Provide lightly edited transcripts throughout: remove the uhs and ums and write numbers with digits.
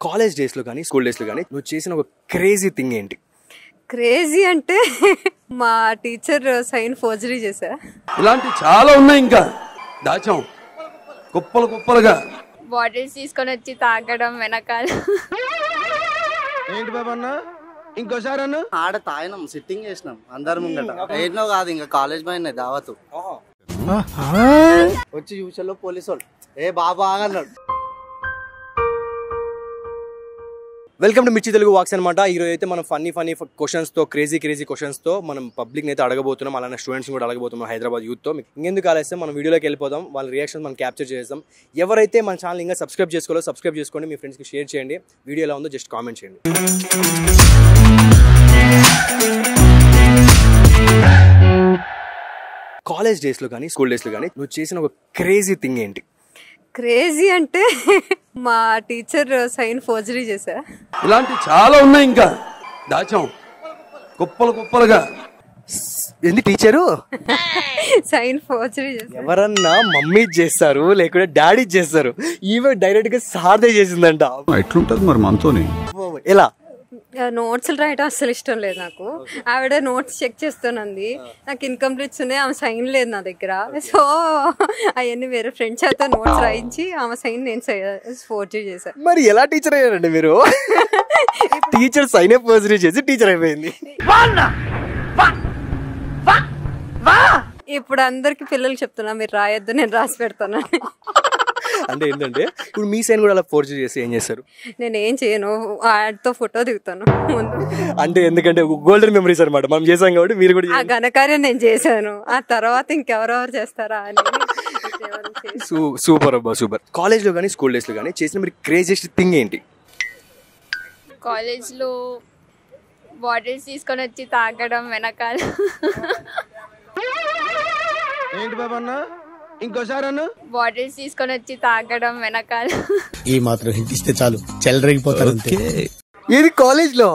College days లో కానీ school days లో కానీ నువ్వు చేసిన ఒక క్రేజీ థింగ్ ఏంటి? క్రేజీ అంటే మా టీచర్ సైన్ ఫోర్జరీ చేశా. ఇలాంటి చాలా ఉన్నాయి, ఇంకా దాచాం కుప్పలు కుప్పలుగా. బాటిల్స్ తీసుకొని వచ్చి తాగడం వెనకాల. ఏంటి బాబా అన్న ఇంకోసారి అన్న ఆడ తాగినాం, సిట్టింగ్ చేసినాం అందరు ముంగట. ఏంటో కాదు ఇంకా కాలేజ్ పైన దావతు వచ్చి చూసాలో పోలీసు వాళ్ళు ఏ బాబా అన్నాడు. వెల్కమ్ టు మిర్చి తెలుగు వాక్స్ అనమాట. ఈరోజు అయితే మనం ఫన్నీ క్వశ్చన్స్తో క్రేజీ క్వశ్చన్స్తో మనం పబ్లిక్ని అయితే అడగబోతున్నాం, అలానే స్టూడెంట్స్ కూడా అడగబోతున్నాం హైదరాబాద్ యూత్తో. ఇంకెందుకు ఆలస్యం, మనం వీడియోలోకి వెళ్ళిపోదాం. వాళ్ళ రియాక్షన్స్ మనం క్యాప్చర్ చేస్తాం. ఎవరైతే మన ఛానల్ ఇంకా సబ్స్క్రైబ్ చేసుకోవాలో సబ్స్క్రైబ్ చేసుకోండి, మీ ఫ్రెండ్స్కి షేర్ చేయండి. వీడియో ఎలా ఉందో జస్ట్ కామెంట్ చేయండి. కాలేజ్ డేస్లో కానీ స్కూల్ డేస్లో కానీ నువ్వు చేసిన ఒక క్రేజీ థింగ్ ఏంటి? క్రేజీ అంటే మా టీచర్ సైన్ ఫోర్జరీ చేశా. ఇలాంటి చాలా ఉన్నాయి, ఇంకా దాచాం కుప్పలు కుప్పలుగా. ఏంది టీచరు సైన్ ఫోర్జరీ చేశా. ఎవరన్నా మమ్మీ చేస్తారు లేకుంటే డాడీ చేస్తారు, ఈమె డైరెక్ట్ గా సార్దే చేసిందంట. ఎట్లుంటది మరి మనతోని? ఎలా? నోట్స్లు రాయడం అస్సలు ఇష్టం లేదు నాకు. ఆవిడ నోట్స్ చెక్ చేస్తానంది, నాకు ఇన్కంప్లీట్స్ ఉన్నాయి, ఆమె సైన్ లేదు నా దగ్గర. సో అవన్నీ వేరే ఫ్రెండ్స్ అయితే నోట్స్ రాయించి ఆమె సైన్ నేను ఫోర్జరీ చేశాను. మరి ఎలా టీచర్ అయ్యారండి మీరు? టీచర్ సైన్ ఫోర్జరీ చేసి టీచర్ అయిపోయింది. ఇప్పుడు అందరికి పిల్లలు చెప్తున్నా మీరు రాయొద్దు, నేను రాసి పెడతాను. అంటే ఏంటంటే ఇప్పుడు మీ సైన్ కూడా అలా ఫోర్జరీ చేసి ఏం చేస్తారు? నేను ఏం చేయను, వాటితో ఫోటో దిగుతాను ముందు. అంటే ఎందుకంటే గోల్డెన్ మెమరీస్ అనమాట, మనం చేసాం కాబట్టి మీరు కూడా. ఆ ఘనకార్యం నేను చేశాను, ఆ తర్వాత ఇంకెవరెవరు చేస్తారా అని. సూపర్ అబ్బా సూపర్. కాలేజ్ లో కానీ స్కూల్ డేస్ లో కానీ చేసిన మీరు క్రేజియస్ట్ థింగ్ ఏంటి? కాలేజ్లో బాటిల్స్ తీసుకొని వచ్చి తాగడం వెనకాల. ఏంటి బాబా అన్న ఇంకోసారి అన్న బాటిల్స్ తీసుకొని వచ్చి తాగడం వెనకాల. ఈ మాత్రం హింట్ ఇస్తే చాలు చెలరేగిపోతారు. ఏది కాలేజ్ లో?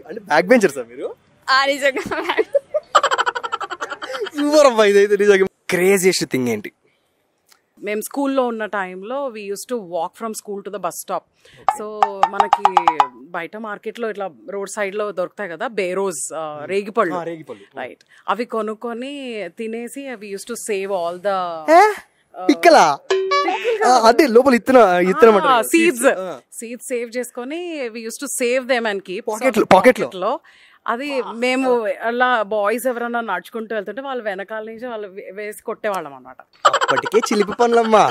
అంటే బ్యాక్ బెంచర్ సార్ మీరు? సూపర్ అబ్బా, ఇదైతే నిజంగా. క్రేజియస్ట్ థింగ్ ఏంటి? మేము స్కూల్లో ఉన్న టైంలో we used to walk from school to the bus stop. So మనకి బయట మార్కెట్లో ఇట్లా రోడ్ సైడ్లో దొరుకుతాయి కదా బేరోజ్, రేగిపళ్ళు, రైట్, అవి కొనుక్కొని తినేసి అవి use to save all the పిక్కలా, అంటే లోపల సీడ్స్ సేవ్ చేసుకొని we use to save them and keep pocket లో. అది మేము అలా బాయ్స్ ఎవరన్నా నడుచుకుంటూ వెళ్తుంటే వాళ్ళు వెనకాల నుంచి వాళ్ళు వేసి కొట్టేవాళ్ళం అనమాట. అప్పటికే చిలిపి పనులమ్మా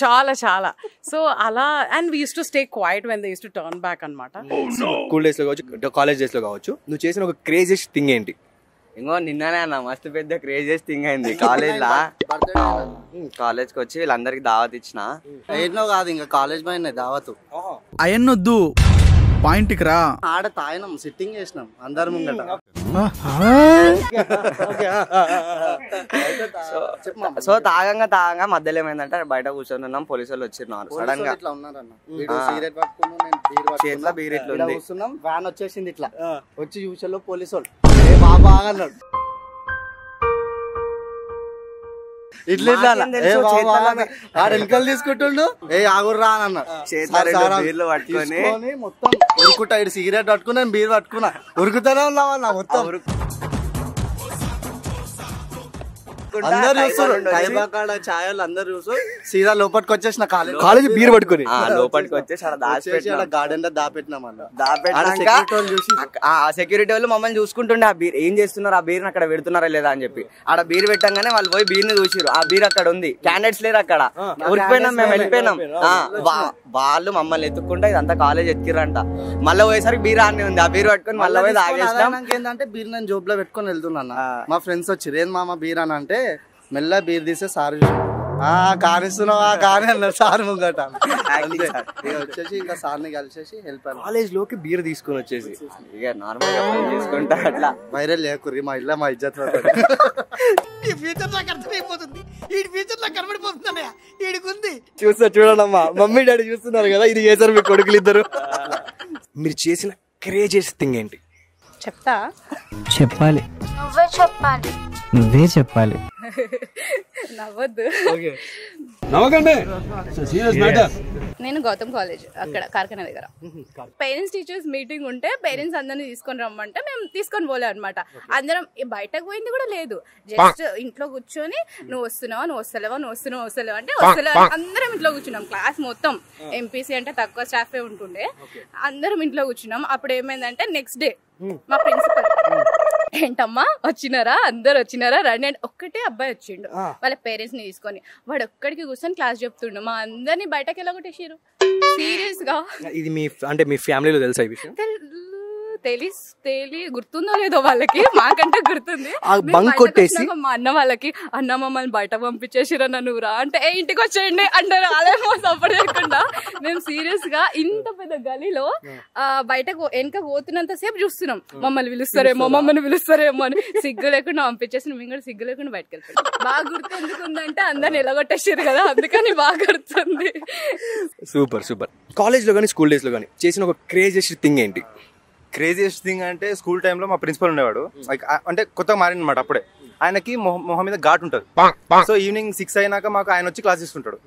చాలా చాలా. సో అలా and we used to stay quiet when they used to turn back అనమాట. స్కూల్ డేస్ లో కావచ్చు, కాలేజ్ డేస్ లో కావచ్చు, నువ్వు చేసిన ఒక క్రేజియస్ట్ థింగ్ ఏంటి? ఇంకో నిన్ననే అన్న మస్తు పెద్ద క్రేజియస్ట్ థింగ్ అయింది కాలేజ్ లా. కాలేజ్ కి వచ్చి వీళ్ళందరికి దావత్ ఇచ్చిన. ఏంటో కాదు ఇంకా కాలేజ్ పైన దావతు అయన్నొద్దు, పాయింట్ కి రా. ఆడ తాగినాం, సిట్టింగ్ చేసినాం అందరు ముంగట. సో తాగంగా మధ్యలో ఏమైందంటే బయట కూర్చొని ఉన్నాం, పోలీసు వాళ్ళు వచ్చిన్నారు సడన్ గా. ఇట్లా ఉన్నారన్న, చేతిలో బీర్ ఇట్లా కూర్చున్నాం, వ్యాన్ వచ్చేసింది ఇట్లా. వచ్చి చూసాలో పోలీసు వాళ్ళు ఏ బాబా అన్నాడు. ఇట్లా వెనకాల తీసుకుంటుండు, ఏ ఆగుర్రా అని అన్నాడు. పట్టుకొని మొత్తం ఉరుకుతా, ఇటు సిగరెట్ పట్టుకుని నేను బీర్ పట్టుకున్నా, ఉరుకుతానే ఉన్నామన్నా మొత్తం. అందరు చూస్తారు ఛాయలు, అందరు చూస్తూ సీదా లోపలికి వచ్చేసిన కాలేజ్ బీర్ పట్టుకుని లోపలికి వచ్చేసి గార్డెన్ లో సెక్యూరిటీ వాళ్ళు మమ్మల్ని చూసుకుంటుండే ఆ బీర్ ఏం చేస్తున్నారు, ఆ బీర్ అక్కడ పెడుతున్నారా లేదా అని చెప్పి. ఆడ బీర్ పెట్టంగానే వాళ్ళు పోయి బీర్ ని చూసిరు, ఆ బీర్ అక్కడ ఉంది, క్యాండిడేట్స్ లేరు అక్కడ. ఊరిపోయినాం, మేము వెళ్ళిపోయినాం. వాళ్ళు మమ్మల్ని ఎత్తుకుంటే ఇదంతా కాలేజ్ ఎత్తిరంట. మళ్ళీ పోయేసరికి బీర్ ఆనే ఉంది, ఆ బీర్ పట్టుకొని మళ్ళీ పోయి తాగేసినాం. ఏంటంటే బీర్ నేను జోబ్ లో పెట్టుకొని వెళ్తున్నా, మా ఫ్రెండ్స్ వచ్చి ఏం మామ బీర్ అని అంటే మెల్ల బీర్ తీసే సార్ కానిస్తున్నావు కాని అన్నారు సార్ ముంగట. వచ్చేసి ఇంకా సార్ని కలిసేసి వెళ్ళిపోయాను. కాలేజ్ లోకి బీర్ తీసుకొని వచ్చేసి ఇక నార్మల్ గా చేసుకుంటా అట్లా. వైరల్ లేకుర్రి మా ఇల్లు మా ఇజ్జత్ చూస్తా చూడమ్మా, మమ్మీ డాడీ చూస్తున్నారు కదా, ఇది చేశారు మీ కొడుకులు ఇద్దరు. మీరు చేసిన క్రేజియస్ట్ థింగ్ ఏంటి? చెప్తా. చెప్పాలి, నువ్వే చెప్పాలి. నవ్వద్దు, నవ్వకండి, సీరియస్ మ్యాటర్. నేను గౌతమ్ కాలేజ్ అక్కడ కార్ఖానా దగ్గర. పేరెంట్స్ టీచర్స్ మీటింగ్ ఉంటే పేరెంట్స్ అందరినీ తీసుకొని రమ్మంటే మేము తీసుకొని పోలే అనమాట. అందరం బయటకు పోయింది కూడా లేదు, జస్ట్ ఇంట్లో కూర్చొని నువ్వు వస్తున్నావా, నువ్వు వస్తలేవా, నువ్వు వస్తలేవా అంటే వస్తలేవా, అందరం ఇంట్లో కూర్చున్నాం. క్లాస్ మొత్తం ఎంపీసీ అంటే తక్కువ స్టాఫే ఉంటుండే, అందరం ఇంట్లో కూర్చున్నాం. అప్పుడు ఏమైందంటే నెక్స్ట్ డే మా ప్రిన్సిపల్ ఏంటమ్మా వచ్చినారా, అందరు వచ్చినారా రండి అంటే ఒక్కటే అబ్బాయి వచ్చిండు వాళ్ళ పేరెంట్స్ ని తీసుకొని. వాడు ఒక్కడికి కూర్చొని క్లాస్ చెప్తుండు, మా అందరినీ బయటకు ఎలా కొట్టేసారు సీరియస్ గా. ఇది మీ అంటే మీ ఫ్యామిలీలో తెలుసా ఈ విషయం? గుర్తుందో లేదో వాళ్ళకి, మాకంటే గుర్తుంది. మా అన్న వాళ్ళకి అన్న మమ్మల్ని బయట పంపించేసిరా నన్ను రా అంటే ఇంటికి వచ్చేయండి అంటారు. అదేమో సపోర్ట్ చేయకుండా మేము సీరియస్ గా ఇంత పెద్ద గలీలో బయటకు వెనక పోతున్నంత సేపు చూస్తున్నాం, మమ్మల్ని పిలుస్తారేమో అని. సిగ్గు లేకుండా పంపించేసి మేము కూడా సిగ్గు లేకుండా బయటకు వెళ్తాం. బాగా గుర్తు ఎందుకుందంటే అందరిని ఎలాగొట్టేసారు కదా, అందుకని బాగా గుర్తుంది. Super super. కాలేజ్ లో కానీ స్కూల్ డేస్ లో కానీ చేసిన ఒక క్రేజియస్ట్ థింగ్ ఏంటి? క్రేజియస్ట్ థింగ్ అంటే స్కూల్ టైంలో మా ప్రిన్సిపల్ ఉండేవాడు, లైక్ అంటే కొత్తగా మారినమాట. అప్పుడే ఆయనకి మొహం మీద ఘాటు ఉంటుంది. సో ఈవినింగ్ 6 అయినాక మాకు ఆయన వచ్చి క్లాస్ తీసుకుంటాడు.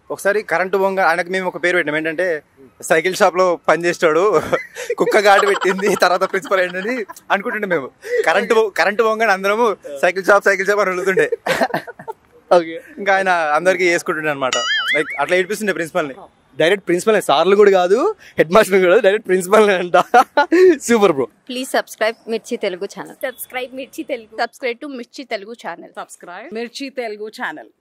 ఒకసారి కరెంటు బొంగ, ఆయనకి మేము ఒక పేరు పెట్టాం ఏంటంటే సైకిల్ షాప్ లో పనిచేస్తాడు, కుక్క ఘాటు పెట్టింది, తర్వాత ప్రిన్సిపల్ ఏంటని అనుకుంటుండే మేము. కరెంటు బొంగ అందరము సైకిల్ షాప్ అని వెళ్తుండే. ఇంకా ఆయన అందరికి వేసుకుంటుండే అనమాట. లైక్ అట్లా ఏడిపిస్తుండే ప్రిన్సిపల్ని. డైరెక్ట్ ప్రిన్సిపల్ సార్లు కూడా కాదు, హెడ్ మాస్టర్ కూడా డైరెక్ట్ ప్రిన్సిపల్ అంట. Super bro. ప్లీజ్ సబ్స్క్రైబ్ మిర్చి తెలుగు ఛానల్. సబ్స్క్రైబ్ టు మిర్చి తెలుగు ఛానల్. సబ్స్క్రైబ్ మిర్చి తెలుగు ఛానల్.